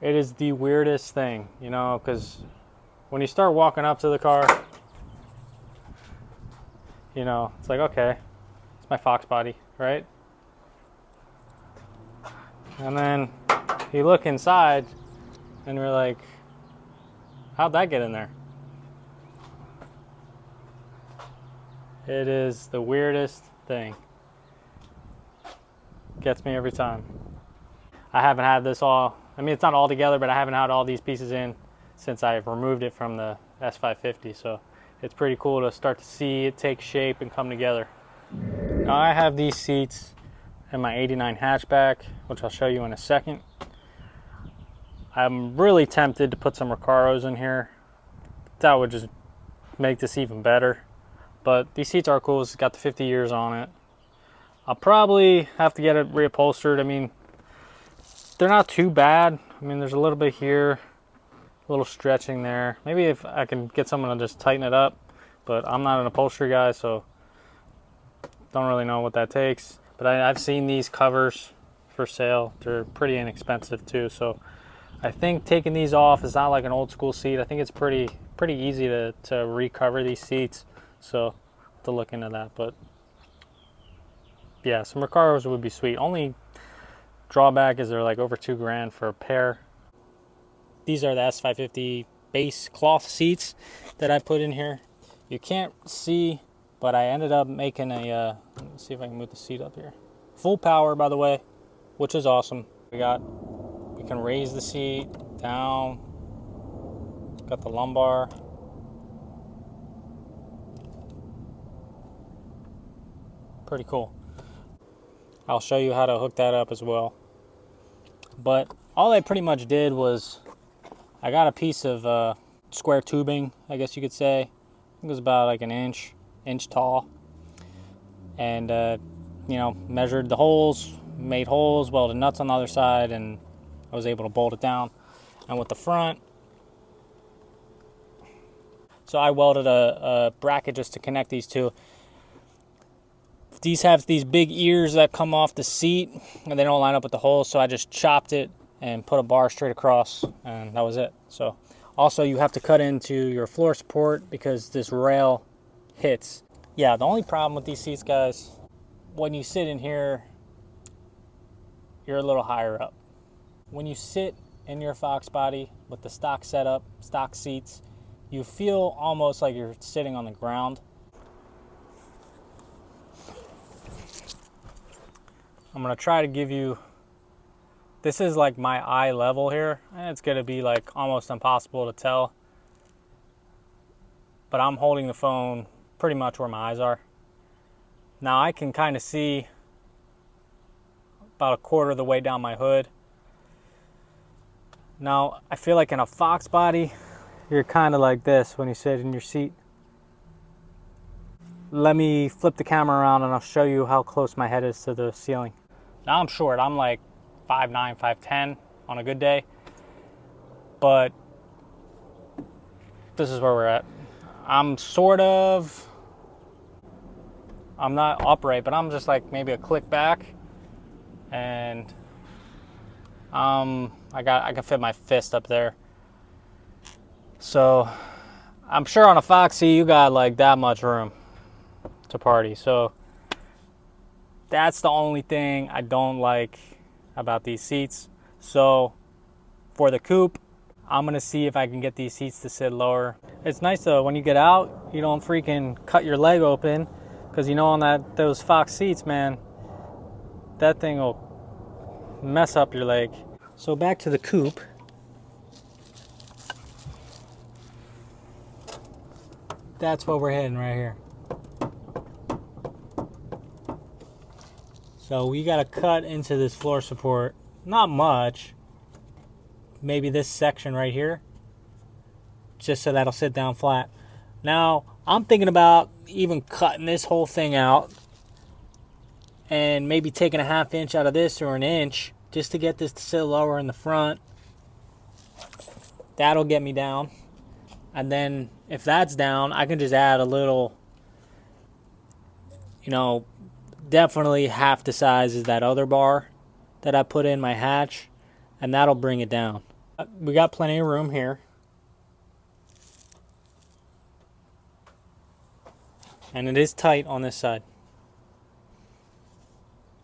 It is the weirdest thing, you know, because when you start walking up to the car, you know, it's like, okay, it's my Foxbody, right? And then you look inside and you're like, how'd that get in there? It is the weirdest thing. Gets me every time. I haven't had this all, I mean, it's not all together, but I haven't had all these pieces in since I removed it from the S550. So it's pretty cool to start to see it take shape and come together. Now I have these seats in my 89 hatchback, which I'll show you in a second. I'm really tempted to put some Recaros in here. That would just make this even better. But these seats are cool. It's got the 50 years on it. I'll probably have to get it reupholstered. I mean, they're not too bad. I mean, there's a little bit here, a little stretching there. Maybe if I can get someone to just tighten it up, but I'm not an upholstery guy, so don't really know what that takes. But I've seen these covers for sale. They're pretty inexpensive too, so I think taking these off is not like an old school seat. I think it's pretty easy to recover these seats, so to look into that. But yeah, some Recaros would be sweet. Only drawback is they're like over $2,000 for a pair. These are the S550 base cloth seats that I put in here. You can't see, but I ended up making a, let me see if I can move the seat up here. Full power, by the way, which is awesome. We can raise the seat down. Got the lumbar. Pretty cool. I'll show you how to hook that up as well. But all I pretty much did was I got a piece of square tubing, I guess you could say. I think it was about like an inch tall. And, you know, measured the holes, made holes, welded nuts on the other side, and I was able to bolt it down. And with the front, so I welded a bracket just to connect these two. These have these big ears that come off the seat and they don't line up with the holes, so I just chopped it and put a bar straight across, and that was it. So also you have to cut into your floor support because this rail hits. Yeah, the only problem with these seats, guys, when you sit in here, you're a little higher up. When you sit in your Foxbody with the stock setup, stock seats, you feel almost like you're sitting on the ground. I'm gonna try to give you, this is like my eye level here, and it's gonna be like almost impossible to tell, but I'm holding the phone pretty much where my eyes are. Now I can kind of see about a quarter of the way down my hood. Now I feel like in a Foxbody, you're kind of like this when you sit in your seat. Let me flip the camera around and I'll show you how close my head is to the ceiling. Now I'm short, I'm like 5'9", 5'10" on a good day, but this is where we're at. I'm not upright, but I'm just like maybe a click back, and I can fit my fist up there. So I'm sure on a Foxy you got like that much room to party. So that's the only thing I don't like about these seats. So for the coupe, I'm gonna see if I can get these seats to sit lower. It's nice though, when you get out, you don't freaking cut your leg open, because you know on those Fox seats, man, that thing will mess up your leg. So back to the coupe. That's what we're hitting right here. So we got to cut into this floor support. Not much. Maybe this section right here. Just so that'll sit down flat. Now, I'm thinking about even cutting this whole thing out. And maybe taking a ½ inch out of this or an inch. Just to get this to sit lower in the front. That'll get me down. And then if that's down, I can just add a little, you know, definitely half the size is that other bar that I put in my hatch, and that'll bring it down. We got plenty of room here. And it is tight on this side.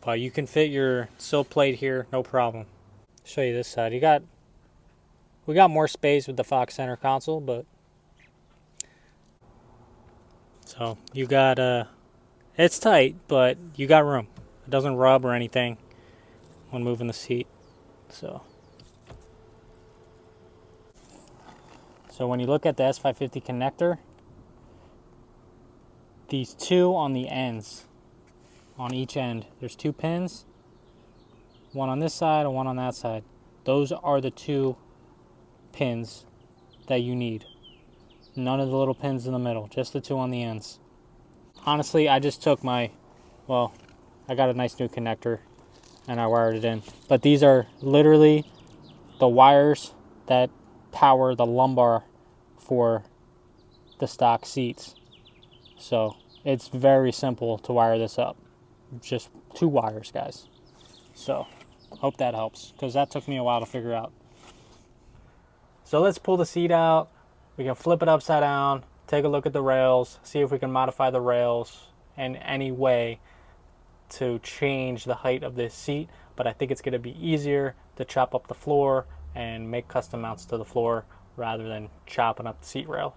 But you can fit your sill plate here, no problem. Show you this side. We got more space with the Fox center console, but so you got it's tight, but you got room. It doesn't rub or anything when moving the seat. So when you look at the S550 connector, these two on the ends, on each end, there's two pins, one on this side and one on that side. Those are the two pins that you need. None of the little pins in the middle, just the two on the ends. Honestly, I just took I got a nice new connector and I wired it in. But these are literally the wires that power the lumbar for the stock seats. So it's very simple to wire this up. Just two wires, guys. So hope that helps, because that took me a while to figure out. So let's pull the seat out. We can flip it upside down, take a look at the rails, see if we can modify the rails in any way to change the height of this seat. But I think it's going to be easier to chop up the floor and make custom mounts to the floor rather than chopping up the seat rail.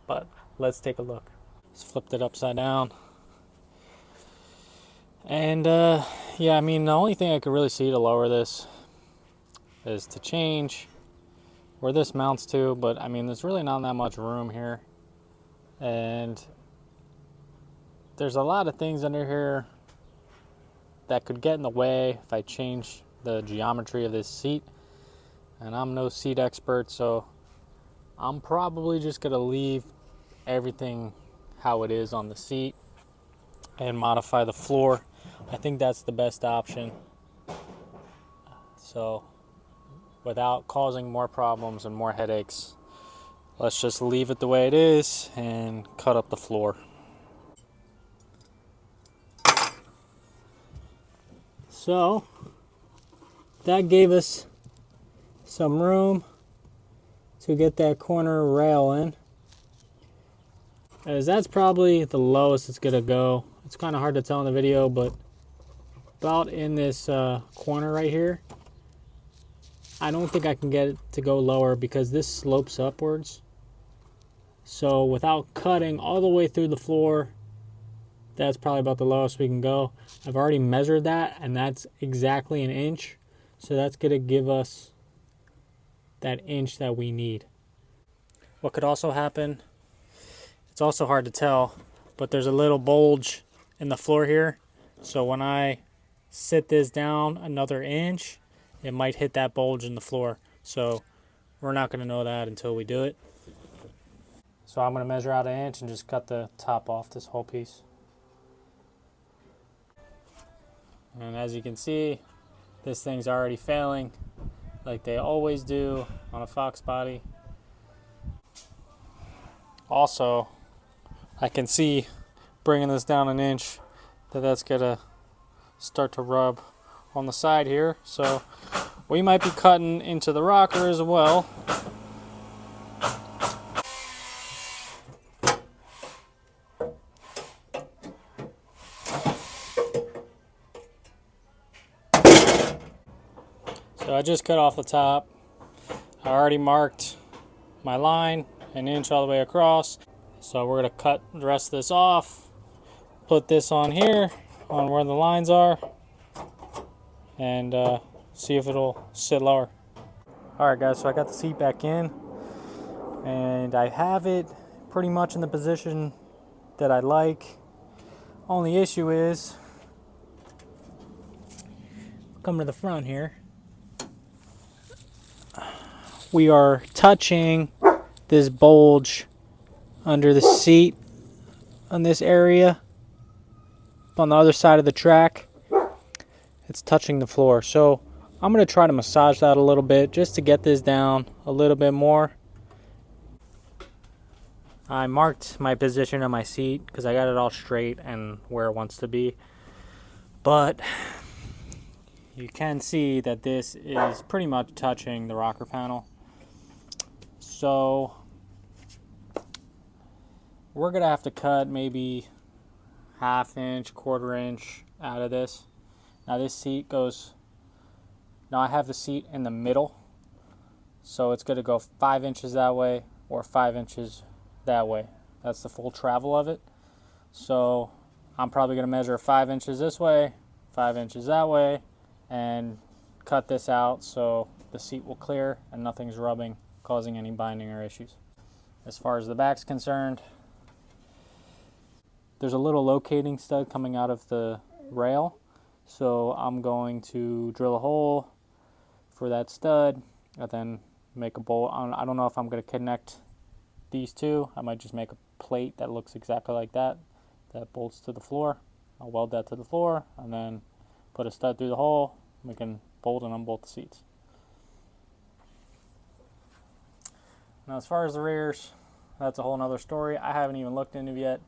But let's take a look. Just flipped it upside down. And yeah, I mean, the only thing I could really see to lower this is to change where this mounts to, but I mean, there's really not that much room here. And there's a lot of things under here that could get in the way if I change the geometry of this seat. And I'm no seat expert, so I'm probably just gonna leave everything how it is on the seat and modify the floor. I think that's the best option. So without causing more problems and more headaches, let's just leave it the way it is and cut up the floor. So that gave us some room to get that corner rail in, as that's probably the lowest it's gonna go. It's kind of hard to tell in the video, but about in this corner right here. I don't think I can get it to go lower because this slopes upwards. So without cutting all the way through the floor, that's probably about the lowest we can go. I've already measured that, and that's exactly an inch. So that's gonna give us that inch that we need. What could also happen, it's also hard to tell, but there's a little bulge in the floor here. So when I sit this down another inch, it might hit that bulge in the floor. So we're not going to know that until we do it. So I'm going to measure out an inch and just cut the top off this whole piece. And as you can see, this thing's already failing like they always do on a Foxbody. Also, I can see bringing this down an inch that's going to start to rub on the side here, so we might be cutting into the rocker as well. So I just cut off the top. I already marked my line an inch all the way across, so we're going to cut the rest of this off, put this on here on where the lines are, and see if it'll sit lower. Alright guys, so I got the seat back in, and I have it pretty much in the position that I like. Only issue is, come to the front here, we are touching this bulge under the seat on this area on the other side of the track. It's touching the floor, so I'm going to try to massage that a little bit just to get this down a little bit more. I marked my position on my seat because I got it all straight and where it wants to be, but you can see that this is pretty much touching the rocker panel. So we're gonna have to cut maybe ½ inch, ¼ inch out of this. Now this seat goes, now I have the seat in the middle, so it's gonna go 5 inches that way or 5 inches that way. That's the full travel of it. So I'm probably gonna measure 5 inches this way, 5 inches that way, and cut this out so the seat will clear and nothing's rubbing, causing any binding or issues. As far as the back's concerned, there's a little locating stud coming out of the rail, so I'm going to drill a hole for that stud and then make a bolt. I don't know if I'm going to connect these two. I might just make a plate that looks exactly like that bolts to the floor. I'll weld that to the floor and then put a stud through the hole. We can bolt and unbolt the seats. Now as far as the rears, that's a whole nother story. I haven't even looked into it yet.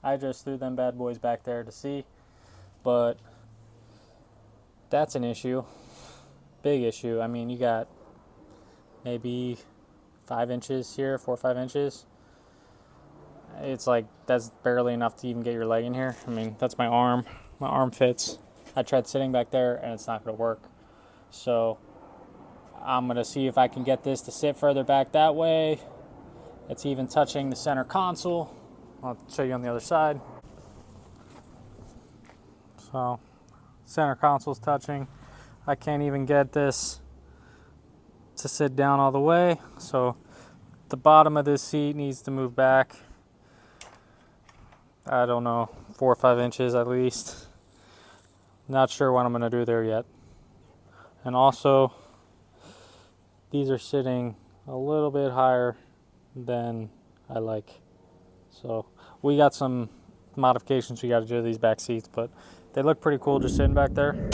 I just threw them bad boys back there to see, but that's an issue, big issue. I mean, you got maybe 5 inches here, 4 or 5 inches. It's like, that's barely enough to even get your leg in here. I mean, that's my arm. My arm fits. I tried sitting back there and it's not going to work. So I'm going to see if I can get this to sit further back that way. It's even touching the center console. I'll show you on the other side. So center console's touching. I can't even get this to sit down all the way, so the bottom of this seat needs to move back, I don't know, 4 or 5 inches at least. Not sure what I'm going to do there yet. And also, these are sitting a little bit higher than I like. So we got some modifications we got to do to these back seats, but they look pretty cool just sitting back there.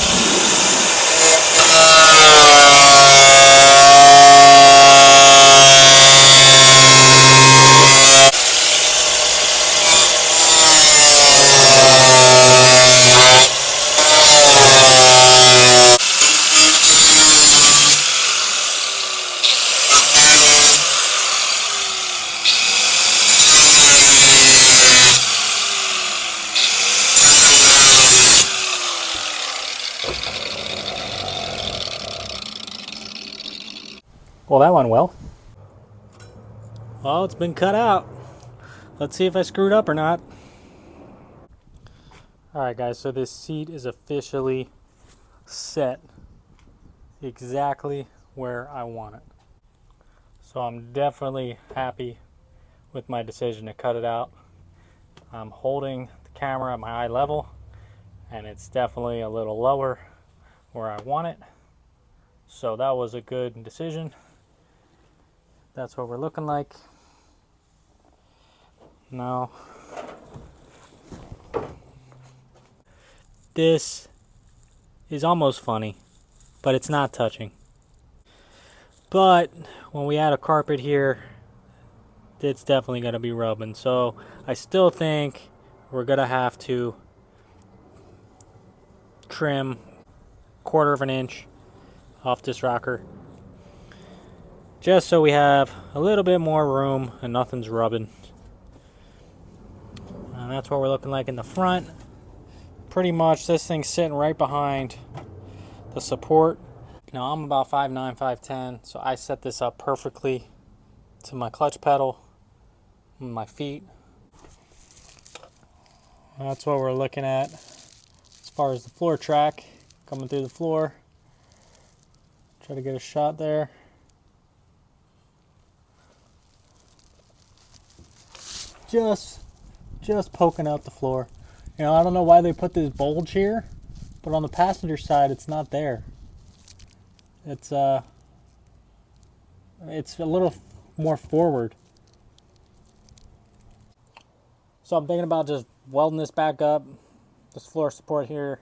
Well, that went well. Well, it's been cut out. Let's see if I screwed up or not. Alright guys, so this seat is officially set exactly where I want it. So I'm definitely happy with my decision to cut it out. I'm holding the camera at my eye level and it's definitely a little lower where I want it. So that was a good decision. That's what we're looking like. Now, this is almost funny, but it's not touching. But when we add a carpet here, it's definitely going to be rubbing. So I still think we're going to have to trim 1/4 inch off this rocker, just so we have a little bit more room and nothing's rubbing. And that's what we're looking like in the front. Pretty much this thing's sitting right behind the support. Now I'm about 5'9", 5'10", so I set this up perfectly to my clutch pedal, my feet. That's what we're looking at as far as the floor track coming through the floor. Try to get a shot there. Just poking out the floor. You know, I don't know why they put this bulge here, but on the passenger side it's not there. It's a little more forward. So I'm thinking about just welding this back up, this floor support here,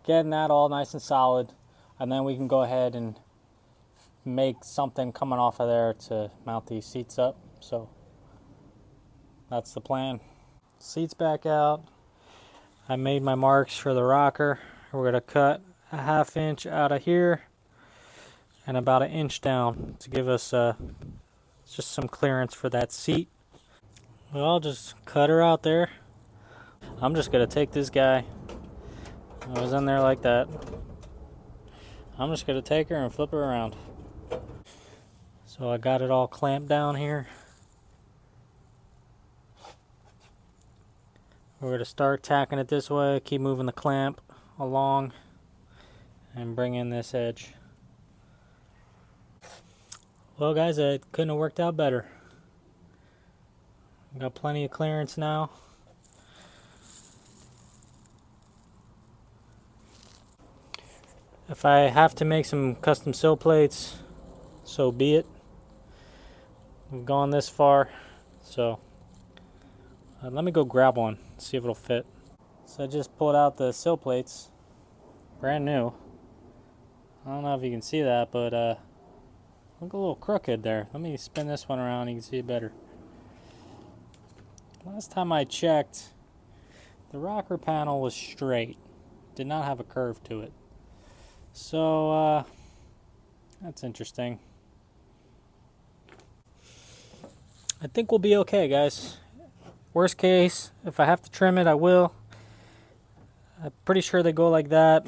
getting that all nice and solid, and then we can go ahead and make something coming off of there to mount these seats up. So that's the plan. Seats back out. I made my marks for the rocker. We're going to cut a ½ inch out of here and about 1 inch down to give us It's just some clearance for that seat. Well, I'll just cut her out there. I'm just gonna take this guy. I was in there like that. I'm just gonna take her and flip her around. So I got it all clamped down here. We're gonna start tacking it this way, keep moving the clamp along, and bring in this edge. Well guys, it couldn't have worked out better. Got plenty of clearance now. If I have to make some custom sill plates, so be it. We've gone this far, so let me go grab one, see if it'll fit. So I just pulled out the sill plates, brand new. I don't know if you can see that, but look a little crooked there. Let me spin this one around, you can see it better. Last time I checked, the rocker panel was straight, did not have a curve to it. So that's interesting. I think we'll be okay, guys. Worst case, if I have to trim it, I will. I'm pretty sure they go like that.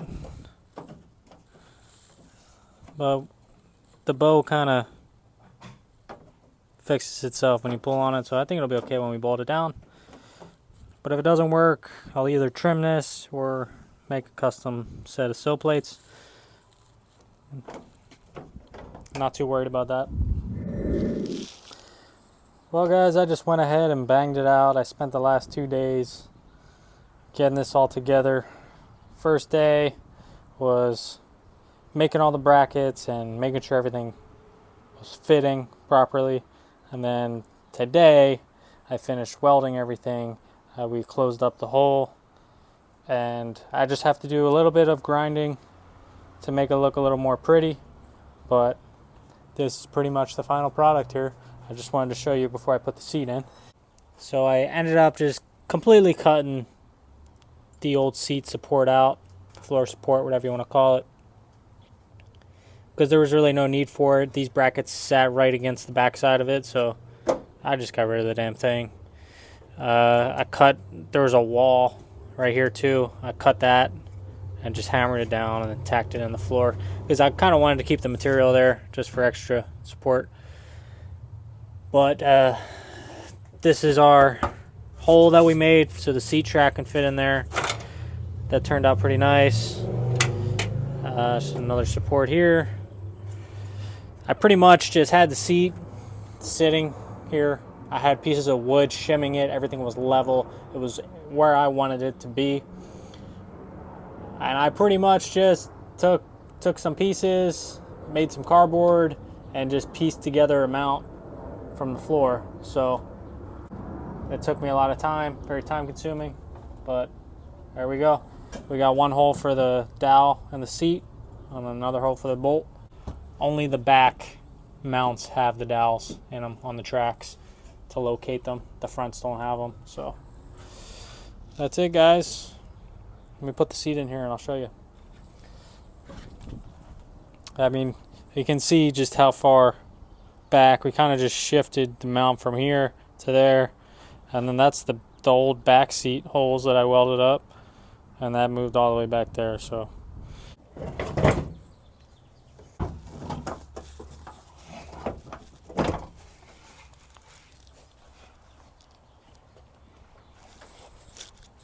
But the bow kind of fixes itself when you pull on it, so I think it'll be okay when we bolt it down. But if it doesn't work, I'll either trim this or make a custom set of sill plates. Not too worried about that. Well guys, I just went ahead and banged it out. I spent the last 2 days getting this all together. First day was making all the brackets and making sure everything was fitting properly. And then today I finished welding everything. We closed up the hole, and I just have to do a little bit of grinding to make it look a little more pretty, but this is pretty much the final product here. I just wanted to show you before I put the seat in. So I ended up just completely cutting the old seat support out, floor support, whatever you want to call it, because there was really no need for it. These brackets sat right against the back side of it, so I just got rid of the damn thing. There was a wall right here too. I cut that and just hammered it down and then tacked it in the floor because I kind of wanted to keep the material there just for extra support. But this is our hole that we made so the seat track can fit in there. That turned out pretty nice. So another support here. I pretty much just had the seat sitting here. I had pieces of wood shimming it. Everything was level. It was where I wanted it to be. And I pretty much just took some pieces, made some cardboard, and just pieced together a mount from the floor. So it took me a lot of time, very time consuming, but there we go. We got one hole for the dowel and the seat, and another hole for the bolt. Only the back mounts have the dowels in them on the tracks to locate them. The fronts don't have them. So that's it, guys. Let me put the seat in here and I'll show you. I mean, you can see just how far back we kind of just shifted the mount from here to there, and then that's the old back seat holes that I welded up, and that moved all the way back there. So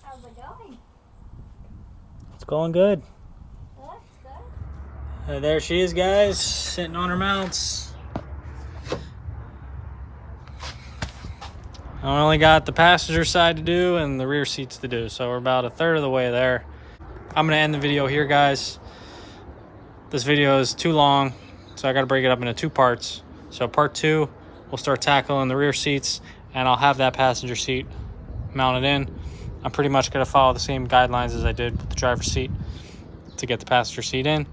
how's it going? it's going good. Well, that's good. There she is, guys, sitting on her mounts. I only got the passenger side to do and the rear seats to do, so we're about a third of the way there. I'm gonna end the video here, guys. This video is too long, so I gotta break it up into 2 parts. So part 2, we'll start tackling the rear seats, and I'll have that passenger seat mounted in. I'm pretty much gonna follow the same guidelines as I did with the driver's seat to get the passenger seat in.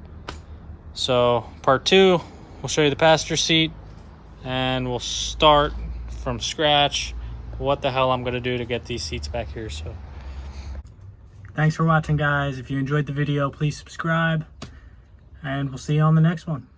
So part 2, we'll show you the passenger seat, and we'll start from scratch what the hell I'm going to do to get these seats back here. So thanks for watching, guys. If you enjoyed the video, please subscribe, and we'll see you on the next one.